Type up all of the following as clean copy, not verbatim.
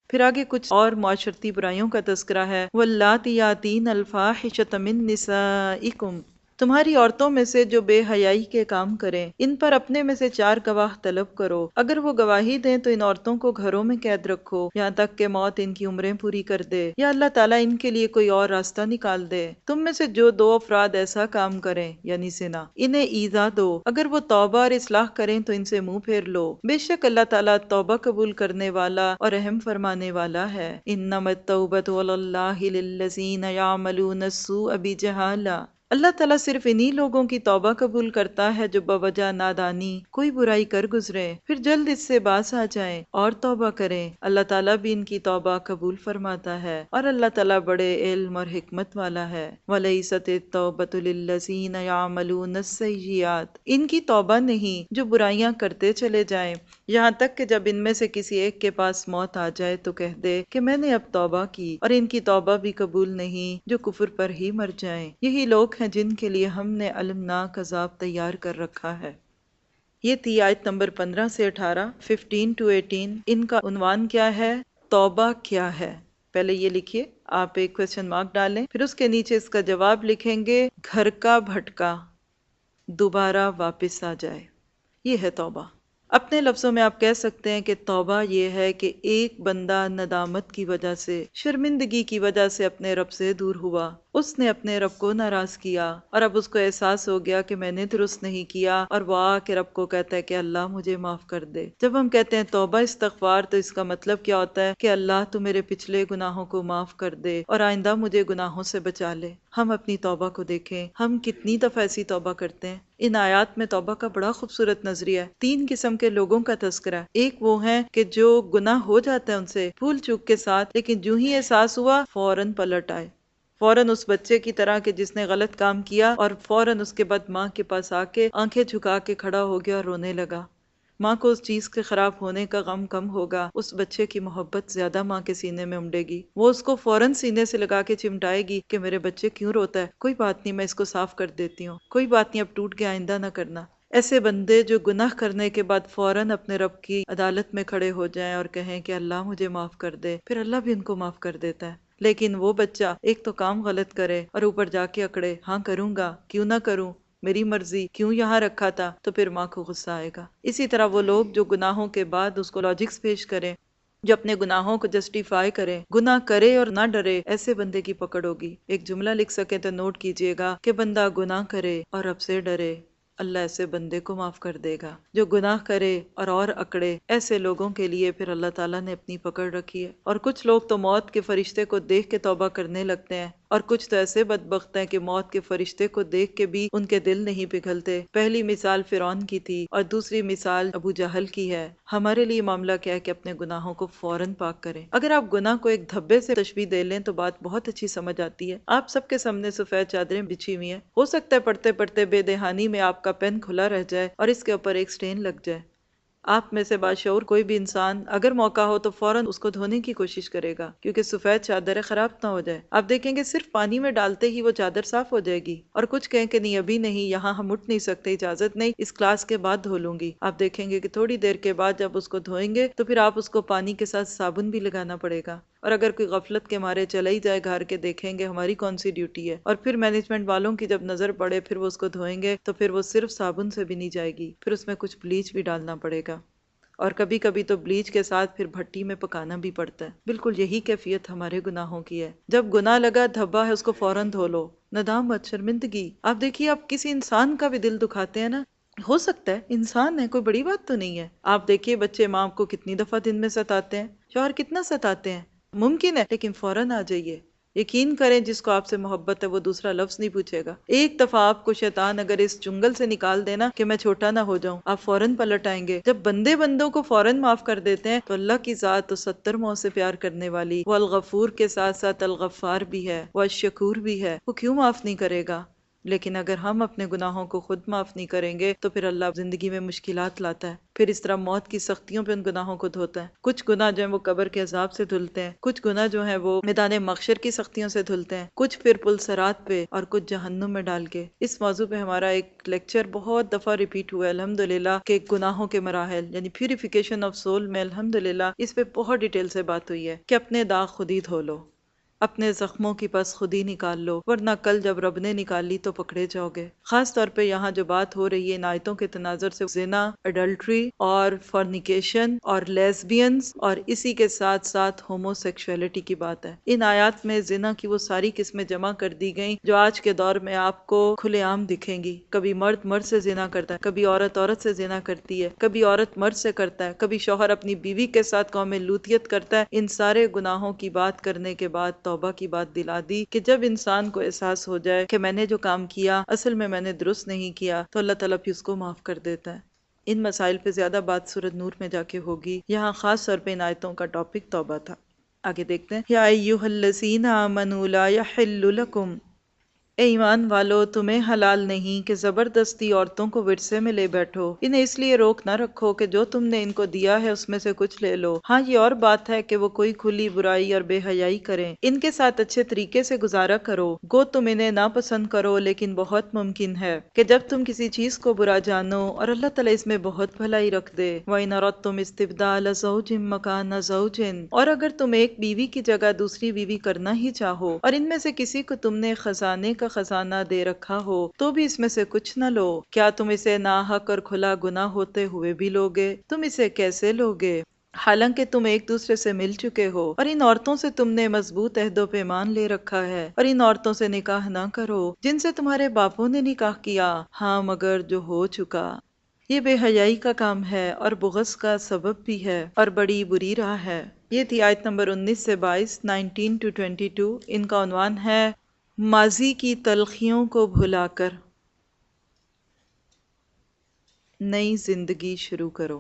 پھر آگے کچھ اور معاشرتی برائیوں کا تذکرہ ہے، واللاتی یاتین الفاحشۃ من نسائکم، تمہاری عورتوں میں سے جو بے حیائی کے کام کریں ان پر اپنے میں سے 4 گواہ طلب کرو، اگر وہ گواہی دیں تو ان عورتوں کو گھروں میں قید رکھو یہاں تک کہ موت ان کی عمریں پوری کر دے یا اللہ تعالیٰ ان کے لیے کوئی اور راستہ نکال دے۔ تم میں سے جو 2 افراد ایسا کام کریں یعنی زنا، انہیں ایذا دو، اگر وہ توبہ اور اصلاح کریں تو ان سے منہ پھیر لو، بے شک اللہ تعالیٰ توبہ قبول کرنے والا اور رحم فرمانے والا ہے۔ انما التوبۃ علی اللہ للذین یعملون السوء بجہالہ، اللہ تعالیٰ صرف انہی لوگوں کی توبہ قبول کرتا ہے جو بوجہ نادانی کوئی برائی کر گزرے پھر جلد اس سے باز آ جائیں اور توبہ کریں، اللہ تعالیٰ بھی ان کی توبہ قبول فرماتا ہے اور اللہ تعالیٰ بڑے علم اور حکمت والا ہے۔ وَلَيْسَتِ التَّوْبَةُ لِلَّذِينَ يَعْمَلُونَ السَّيِّئَاتِ، ان کی توبہ نہیں جو برائیاں کرتے چلے جائیں یہاں تک کہ جب ان میں سے کسی ایک کے پاس موت آ جائے تو کہہ دے کہ میں نے اب توبہ کی، اور ان کی توبہ بھی قبول نہیں جو کفر پر ہی مر جائیں، یہی لوگ ہیں جن کے لیے ہم نے المناک عذاب تیار کر رکھا ہے۔ یہ تھی آیت نمبر 15 سے 18، 15 to 18۔ ان کا عنوان کیا ہے؟ توبہ کیا ہے؟ پہلے یہ لکھیے، آپ ایک کوسچن مارک ڈالیں، پھر اس کے نیچے اس کا جواب لکھیں گے، گھر کا بھٹکا دوبارہ واپس آ جائے، یہ ہے توبہ۔ اپنے لفظوں میں آپ کہہ سکتے ہیں کہ توبہ یہ ہے کہ ایک بندہ ندامت کی وجہ سے، شرمندگی کی وجہ سے اپنے رب سے دور ہوا، اس نے اپنے رب کو ناراض کیا اور اب اس کو احساس ہو گیا کہ میں نے درست نہیں کیا، اور وہ آ کے رب کو کہتا ہے کہ اللہ مجھے معاف کر دے۔ جب ہم کہتے ہیں توبہ استغفار تو اس کا مطلب کیا ہوتا ہے کہ اللہ تو میرے پچھلے گناہوں کو معاف کر دے اور آئندہ مجھے گناہوں سے بچا لے۔ ہم اپنی توبہ کو دیکھیں، ہم کتنی دفعہ ایسی توبہ کرتے ہیں۔ ان آیات میں توبہ کا بڑا خوبصورت نظریہ ہے۔ 3 قسم کے لوگوں کا تذکرہ ہے۔ ایک وہ ہیں کہ جو گناہ ہو جاتا ہے ان سے بھول چوک کے ساتھ، لیکن جو ہی احساس ہوا فوراً پلٹ آئے، فوراً اس بچے کی طرح کہ جس نے غلط کام کیا اور فوراً اس کے بعد ماں کے پاس آ کے آنکھیں جھکا کے کھڑا ہو گیا اور رونے لگا۔ ماں کو اس چیز کے خراب ہونے کا غم کم ہوگا، اس بچے کی محبت زیادہ ماں کے سینے میں امڑے گی، وہ اس کو فوراً سینے سے لگا کے چمٹائے گی کہ میرے بچے کیوں روتا ہے، کوئی بات نہیں میں اس کو صاف کر دیتی ہوں، کوئی بات نہیں اب ٹوٹ کے آئندہ نہ کرنا۔ ایسے بندے جو گناہ کرنے کے بعد فوراً اپنے رب کی عدالت میں کھڑے ہو جائیں اور کہیں کہ اللہ مجھے معاف کر دے، پھر اللہ بھی ان کو معاف کر دیتا ہے۔ لیکن وہ بچہ ایک تو کام غلط کرے اور اوپر جا کے اکڑے، ہاں کروں گا، کیوں نہ کروں، میری مرضی، کیوں یہاں رکھا تھا، تو پھر ماں کو غصہ آئے گا۔ اسی طرح وہ لوگ جو گناہوں کے بعد اس کو لاجکس پیش کریں، جو اپنے گناہوں کو جسٹیفائی کرے، گناہ کرے اور نہ ڈرے، ایسے بندے کی پکڑ ہوگی۔ ایک جملہ لکھ سکیں تو نوٹ کیجئے گا کہ بندہ گناہ کرے اور رب سے ڈرے، اللہ ایسے بندے کو معاف کر دے گا۔ جو گناہ کرے اور اکڑے، ایسے لوگوں کے لیے پھر اللہ تعالیٰ نے اپنی پکڑ رکھی ہے۔ اور کچھ لوگ تو موت کے فرشتے کو دیکھ کے توبہ کرنے لگتے ہیں، اور کچھ تو ایسے بدبخت ہیں کہ موت کے فرشتے کو دیکھ کے بھی ان کے دل نہیں پگھلتے۔ پہلی مثال فرعون کی تھی اور دوسری مثال ابو جہل کی ہے۔ ہمارے لیے معاملہ کیا ہے کہ اپنے گناہوں کو فوراً پاک کریں۔ اگر آپ گناہ کو ایک دھبے سے تشبیہ دے لیں تو بات بہت اچھی سمجھ آتی ہے۔ آپ سب کے سامنے سفید چادریں بچھی ہوئی ہیں، ہو سکتا ہے پڑھتے پڑھتے بے دہانی میں آپ کا پین کھلا رہ جائے اور اس کے اوپر ایک سٹین لگ جائے۔ آپ میں سے باشعور کوئی بھی انسان اگر موقع ہو تو فوراً اس کو دھونے کی کوشش کرے گا، کیونکہ سفید چادر خراب نہ ہو جائے۔ آپ دیکھیں گے صرف پانی میں ڈالتے ہی وہ چادر صاف ہو جائے گی، اور کچھ کہیں کہ نہیں ابھی نہیں، یہاں ہم اٹھ نہیں سکتے، اجازت نہیں، اس کلاس کے بعد دھو لوں گی۔ آپ دیکھیں گے کہ تھوڑی دیر کے بعد جب اس کو دھوئیں گے تو پھر آپ اس کو پانی کے ساتھ صابن بھی لگانا پڑے گا۔ اور اگر کوئی غفلت کے مارے چلا ہی جائے گھر کے، دیکھیں گے ہماری کون سی ڈیوٹی ہے، اور پھر مینجمنٹ والوں کی جب نظر پڑے پھر وہ اس کو دھوئیں گے تو پھر وہ صرف صابن سے بھی نہیں جائے گی، پھر اس میں کچھ بلیچ بھی ڈالنا پڑے گا، اور کبھی کبھی تو بلیچ کے ساتھ پھر بھٹی میں پکانا بھی پڑتا ہے۔ بالکل یہی کیفیت ہمارے گناہوں کی ہے۔ جب گناہ لگا دھبا ہے اس کو فوراً دھو لو، ندامت، شرمندگی۔ آپ دیکھیے آپ کسی انسان کا بھی دل دکھاتے ہیں نا، ہو سکتا ہے انسان ہے، کوئی بڑی بات تو نہیں ہے۔ آپ دیکھیے بچے ماں کو کتنی دفعہ دن میں ستاتے ہیں، شوہر کتنا ستاتے ہیں، ممکن ہے، لیکن فوراً آ جائیے۔ یقین کریں جس کو آپ سے محبت ہے وہ دوسرا لفظ نہیں پوچھے گا۔ ایک دفعہ آپ کو شیطان اگر اس چنگل سے نکال دینا کہ میں چھوٹا نہ ہو جاؤں، آپ فوراً پلٹ آئیں گے۔ جب بندے بندوں کو فوراً معاف کر دیتے ہیں تو اللہ کی ذات تو 70 ماؤں سے پیار کرنے والی، وہ الغفور کے ساتھ ساتھ الغفار بھی ہے، وہ الشکور بھی ہے، وہ کیوں معاف نہیں کرے گا؟ لیکن اگر ہم اپنے گناہوں کو خود معاف نہیں کریں گے تو پھر اللہ زندگی میں مشکلات لاتا ہے، پھر اس طرح موت کی سختیوں پہ ان گناہوں کو دھوتا ہے۔ کچھ گناہ جو ہیں وہ قبر کے عذاب سے دھلتے ہیں، کچھ گناہ جو ہیں وہ میدان محشر کی سختیوں سے دھلتے ہیں، کچھ پھر پل صراط پہ اور کچھ جہنم میں ڈال کے۔ اس موضوع پہ ہمارا ایک لیکچر بہت دفعہ ریپیٹ ہوا ہے الحمدللہ، کہ گناہوں کے مراحل یعنی پیوریفیکیشن آف سول میں الحمدللہ اس پہ بہت ڈیٹیل سے بات ہوئی ہے کہ اپنے داغ خود ہی دھو لو، اپنے زخموں کی پس خود ہی نکال لو، ورنہ کل جب رب نے نکالی تو پکڑے جاؤ گے۔ خاص طور پہ یہاں جو بات ہو رہی ہے ان آیتوں کے تناظر سے، زنا، اڈلٹری اور فورنیکیشن اور لیزبینز اور اسی کے ساتھ ساتھ ہومو سیکشولیٹی کی بات ہے۔ ان آیات میں زنا کی وہ ساری قسمیں جمع کر دی گئیں جو آج کے دور میں آپ کو کھلے عام دکھیں گی۔ کبھی مرد مرد سے زنا کرتا ہے، کبھی عورت عورت سے زنا کرتی ہے، کبھی عورت مرد سے کرتا ہے، کبھی شوہر اپنی بیوی کے ساتھ قوم لوطیت کرتا ہے۔ ان سارے گناہوں کی بات کرنے کے بعد توبہ کی بات دلا دی کہ جب انسان کو احساس ہو جائے کہ میں نے جو کام کیا اصل میں نے درست نہیں کیا، تو اللہ تعالیٰ پھر اس کو معاف کر دیتا ہے۔ ان مسائل پہ زیادہ بات سورۃ نور میں جا کے ہوگی، یہاں خاص طور پہ ان آیتوں کا ٹاپک توبہ تھا۔ آگے دیکھتے ہیں، یا ایھا الذین آمنوا لا یحل لکم، اے ایمان والو تمہیں حلال نہیں کہ زبردستی عورتوں کو ورثے میں لے بیٹھو، انہیں اس لیے روک نہ رکھو کہ جو تم نے ان کو دیا ہے اس میں سے کچھ لے لو۔ ہاں یہ اور بات ہے کہ وہ کوئی کھلی برائی اور بے حیائی کریں، ان کے ساتھ اچھے طریقے سے گزارا کرو، گو تم انہیں ناپسند کرو لیکن بہت ممکن ہے کہ جب تم کسی چیز کو برا جانو اور اللہ تعالیٰ اس میں بہت بھلائی رکھ دے۔ وَإِنْ أَرَدْتُمْ اسْتِبْدَالَ زَوْجٍ مَّكَانَ زَوْجٍ، اور اگر تم ایک بیوی کی جگہ دوسری بیوی کرنا ہی چاہو اور ان میں سے کسی کو تم نے خزانے کا خزانہ دے رکھا ہو تو بھی اس میں سے کچھ نہ لو، کیا تم اسے ناحق اور کھلا گناہ ہوتے ہوئے بھی لوگے؟ تم اسے کیسے لوگے حالانکہ تم ایک دوسرے سے مل چکے ہو، اور ان عورتوں سے تم نے مضبوط عہد و پیمان لے رکھا ہے، اور ان عورتوں سے نکاح نہ کرو جن سے تمہارے باپوں نے نکاح کیا، ہاں مگر جو ہو چکا۔ یہ بے حیائی کا کام ہے اور بغض کا سبب بھی ہے اور بڑی بری راہ ہے۔ یہ تھی آیت نمبر 19 سے 22، 19 to 22۔ ان کا عنوان ہے ماضی کی تلخیوں کو بھلا کر نئی زندگی شروع کرو۔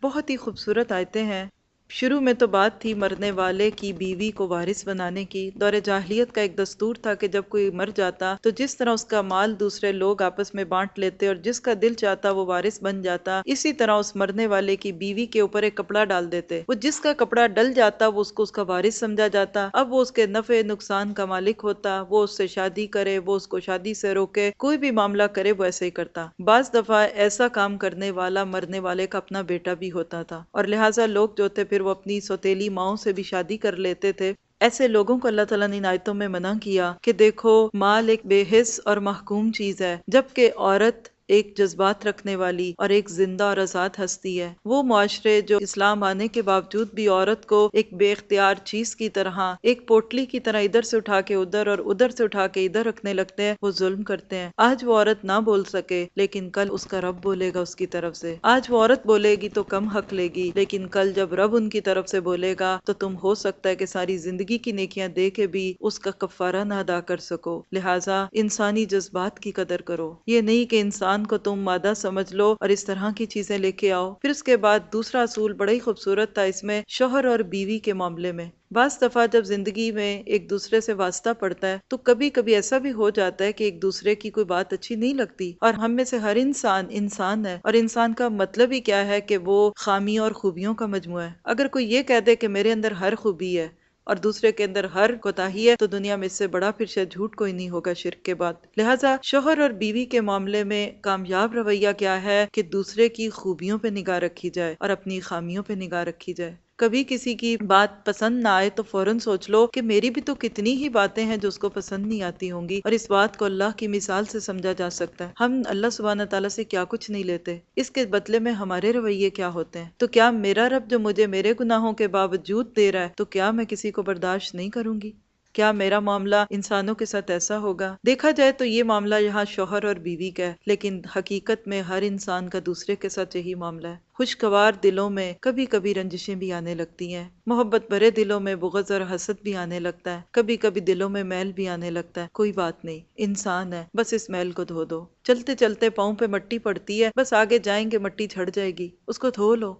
بہت ہی خوبصورت آیتیں ہیں۔ شروع میں تو بات تھی مرنے والے کی بیوی کو وارث بنانے کی۔ دور جاہلیت کا ایک دستور تھا کہ جب کوئی مر جاتا تو جس طرح اس کا مال دوسرے لوگ آپس میں بانٹ لیتے اور جس کا دل چاہتا وہ وارث بن جاتا، اسی طرح اس مرنے والے کی بیوی کے اوپر ایک کپڑا ڈال دیتے، وہ جس کا کپڑا ڈل جاتا وہ اس کو اس کا وارث سمجھا جاتا، اب وہ اس کے نفع نقصان کا مالک ہوتا، وہ اس سے شادی کرے، وہ اس کو شادی سے روکے، کوئی بھی معاملہ کرے وہ ایسے ہی کرتا۔ بعض دفعہ ایسا کام کرنے والا مرنے والے کا اپنا بیٹا بھی ہوتا تھا، اور لہٰذا لوگ جو تھے پھر وہ اپنی سوتیلی ماؤں سے بھی شادی کر لیتے تھے۔ ایسے لوگوں کو اللہ تعالیٰ نے ان آیتوں میں منع کیا کہ دیکھو مال ایک بے حس اور محکوم چیز ہے، جبکہ عورت ایک جذبات رکھنے والی اور ایک زندہ اور آزاد ہستی ہے۔ وہ معاشرے جو اسلام آنے کے باوجود بھی عورت کو ایک بے اختیار چیز کی طرح، ایک پوٹلی کی طرح ادھر سے اٹھا کے ادھر اور ادھر سے اٹھا کے ادھر رکھنے لگتے ہیں، وہ ظلم کرتے ہیں۔ آج وہ عورت نہ بول سکے لیکن کل اس کا رب بولے گا اس کی طرف سے۔ آج وہ عورت بولے گی تو کم حق لے گی، لیکن کل جب رب ان کی طرف سے بولے گا تو تم ہو سکتا ہے کہ ساری زندگی کی نیکیاں دے کے بھی اس کا کفارہ نہ ادا کر سکو۔ لہٰذا انسانی جذبات کی قدر کرو، یہ نہیں کہ انسان کو تم مادہ سمجھ لو اور اس طرح کی چیزیں لے کے آؤ۔ پھر اس کے بعد دوسرا اصول بڑا ہی خوبصورت تھا اس میں، شوہر اور بیوی کے معاملے میں۔ بعض دفعہ جب زندگی میں ایک دوسرے سے واسطہ پڑتا ہے تو کبھی کبھی ایسا بھی ہو جاتا ہے کہ ایک دوسرے کی کوئی بات اچھی نہیں لگتی، اور ہم میں سے ہر انسان انسان ہے، اور انسان کا مطلب ہی کیا ہے کہ وہ خامیوں اور خوبیوں کا مجموعہ ہے۔ اگر کوئی یہ کہہ دے کہ میرے اندر ہر خوبی ہے اور دوسرے کے اندر ہر کوتاہی ہے تو دنیا میں اس سے بڑا پھر شاید جھوٹ کوئی نہیں ہوگا شرک کے بعد۔ لہٰذا شوہر اور بیوی کے معاملے میں کامیاب رویہ کیا ہے کہ دوسرے کی خوبیوں پہ نگاہ رکھی جائے اور اپنی خامیوں پہ نگاہ رکھی جائے۔ کبھی کسی کی بات پسند نہ آئے تو فوراً سوچ لو کہ میری بھی تو کتنی ہی باتیں ہیں جو اس کو پسند نہیں آتی ہوں گی، اور اس بات کو اللہ کی مثال سے سمجھا جا سکتا ہے۔ ہم اللہ سبحانہ تعالیٰ سے کیا کچھ نہیں لیتے، اس کے بدلے میں ہمارے رویے کیا ہوتے ہیں؟ تو کیا میرا رب جو مجھے میرے گناہوں کے باوجود دے رہا ہے تو کیا میں کسی کو برداشت نہیں کروں گی؟ کیا میرا معاملہ انسانوں کے ساتھ ایسا ہوگا؟ دیکھا جائے تو یہ معاملہ یہاں شوہر اور بیوی کا ہے، لیکن حقیقت میں ہر انسان کا دوسرے کے ساتھ یہی معاملہ ہے۔ خوشگوار دلوں میں کبھی کبھی رنجشیں بھی آنے لگتی ہیں، محبت بھرے دلوں میں بغض اور حسد بھی آنے لگتا ہے، کبھی کبھی دلوں میں میل بھی آنے لگتا ہے۔ کوئی بات نہیں، انسان ہے، بس اس میل کو دھو دو۔ چلتے چلتے پاؤں پہ مٹی پڑتی ہے، بس آگے جائیں گے مٹی جھڑ جائے گی، اس کو دھو لو۔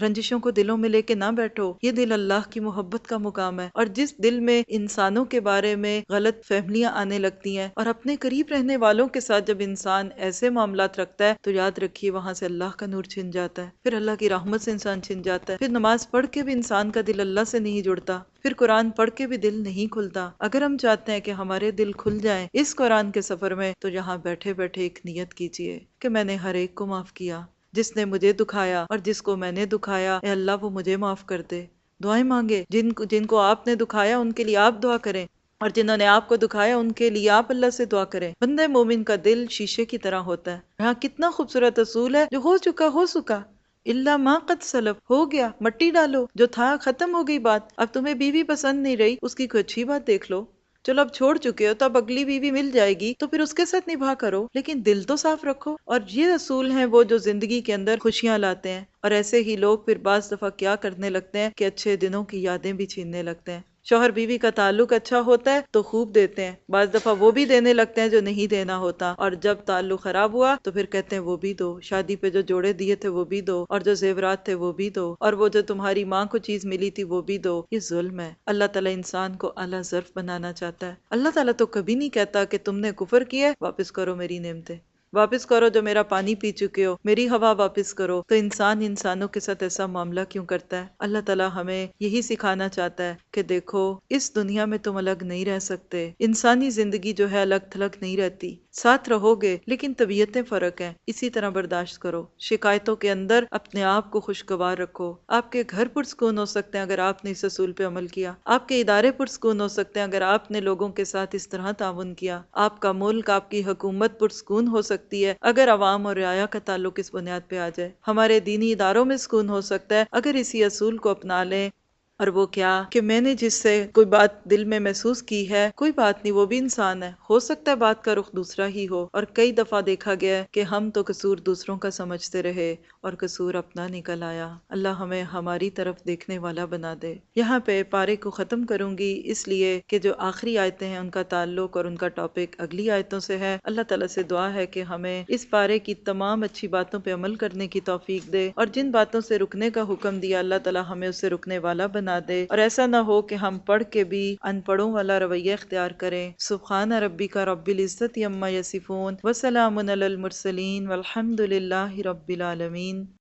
رنجشوں کو دلوں میں لے کے نہ بیٹھو، یہ دل اللہ کی محبت کا مقام ہے، اور جس دل میں انسانوں کے بارے میں غلط فہمیاں آنے لگتی ہیں اور اپنے قریب رہنے والوں کے ساتھ جب انسان ایسے معاملات رکھتا ہے تو یاد رکھیے وہاں سے اللہ کا نور چھن جاتا ہے، پھر اللہ کی رحمت سے انسان چھن جاتا ہے، پھر نماز پڑھ کے بھی انسان کا دل اللہ سے نہیں جڑتا، پھر قرآن پڑھ کے بھی دل نہیں کھلتا۔ اگر ہم چاہتے ہیں کہ ہمارے دل کھل جائیں اس قرآن کے سفر میں، تو یہاں بیٹھے بیٹھے ایک نیت کیجئے کہ میں نے ہر ایک کو معاف کیا، جس نے مجھے دکھایا اور جس کو میں نے دکھایا، اے اللہ وہ مجھے معاف کر دے۔ دعائیں مانگے، جن کو آپ نے دکھایا ان کے لیے آپ دعا کریں، اور جنہوں نے آپ کو دکھایا ان کے لیے آپ اللہ سے دعا کریں۔ بندہ مومن کا دل شیشے کی طرح ہوتا ہے۔ یہاں کتنا خوبصورت اصول ہے، جو ہو چکا ہو چکا، اللہ ما قد سلف، ہو گیا، مٹی ڈالو، جو تھا ختم ہو گئی بات۔ اب تمہیں بیوی پسند نہیں رہی، اس کی کوئی اچھی بات دیکھ لو، چلو اب چھوڑ چکے ہو تو اب اگلی بیوی مل جائے گی تو پھر اس کے ساتھ نبھا کرو، لیکن دل تو صاف رکھو۔ اور یہ اصول ہیں وہ جو زندگی کے اندر خوشیاں لاتے ہیں، اور ایسے ہی لوگ پھر بعض دفعہ کیا کرنے لگتے ہیں کہ اچھے دنوں کی یادیں بھی چھیننے لگتے ہیں۔ شوہر بیوی کا تعلق اچھا ہوتا ہے تو خوب دیتے ہیں، بعض دفعہ وہ بھی دینے لگتے ہیں جو نہیں دینا ہوتا، اور جب تعلق خراب ہوا تو پھر کہتے ہیں وہ بھی دو، شادی پہ جو جوڑے دیے تھے وہ بھی دو، اور جو زیورات تھے وہ بھی دو، اور وہ جو تمہاری ماں کو چیز ملی تھی وہ بھی دو۔ یہ ظلم ہے۔ اللہ تعالیٰ انسان کو اعلیٰ ظرف بنانا چاہتا ہے۔ اللہ تعالیٰ تو کبھی نہیں کہتا کہ تم نے کفر کیا ہے واپس کرو میری نعمتیں، واپس کرو جو میرا پانی پی چکے ہو، میری ہوا واپس کرو۔ تو انسان انسانوں کے ساتھ ایسا معاملہ کیوں کرتا ہے؟ اللہ تعالیٰ ہمیں یہی سکھانا چاہتا ہے کہ دیکھو اس دنیا میں تم الگ نہیں رہ سکتے، انسانی زندگی جو ہے الگ تھلگ نہیں رہتی، ساتھ رہو گے لیکن طبیعتیں فرق ہیں، اسی طرح برداشت کرو۔ شکایتوں کے اندر اپنے آپ کو خوشگوار رکھو۔ آپ کے گھر پرسکون ہو سکتے ہیں اگر آپ نے اس اصول پہ عمل کیا، آپ کے ادارے پرسکون ہو سکتے ہیں اگر آپ نے لوگوں کے ساتھ اس طرح تعاون کیا، آپ کا ملک، آپ کی حکومت پرسکون ہو سکتی ہے اگر عوام اور رعایا کا تعلق اس بنیاد پہ آ جائے، ہمارے دینی اداروں میں سکون ہو سکتا ہے اگر اسی اصول کو اپنا لیں۔ اور وہ کیا کہ میں نے جس سے کوئی بات دل میں محسوس کی ہے، کوئی بات نہیں، وہ بھی انسان ہے، ہو سکتا ہے بات کا رخ دوسرا ہی ہو، اور کئی دفعہ دیکھا گیا ہے کہ ہم تو قصور دوسروں کا سمجھتے رہے اور قصور اپنا نکل آیا۔ اللہ ہمیں ہماری طرف دیکھنے والا بنا دے۔ یہاں پہ پارے کو ختم کروں گی، اس لیے کہ جو آخری آیتیں ہیں ان کا تعلق اور ان کا ٹاپک اگلی آیتوں سے ہے۔ اللہ تعالیٰ سے دعا ہے کہ ہمیں اس پارے کی تمام اچھی باتوں پہ عمل کرنے کی توفیق دے، اور جن باتوں سے رکنے کا حکم دیا اللہ تعالیٰ ہمیں اس سے رکنے والا بنا دے، اور ایسا نہ ہو کہ ہم پڑھ کے بھی ان پڑھوں والا رویہ اختیار کریں۔ سبحان ربک رب العزت عما یصفون وسلام علی المرسلین والحمد للہ رب العالمین۔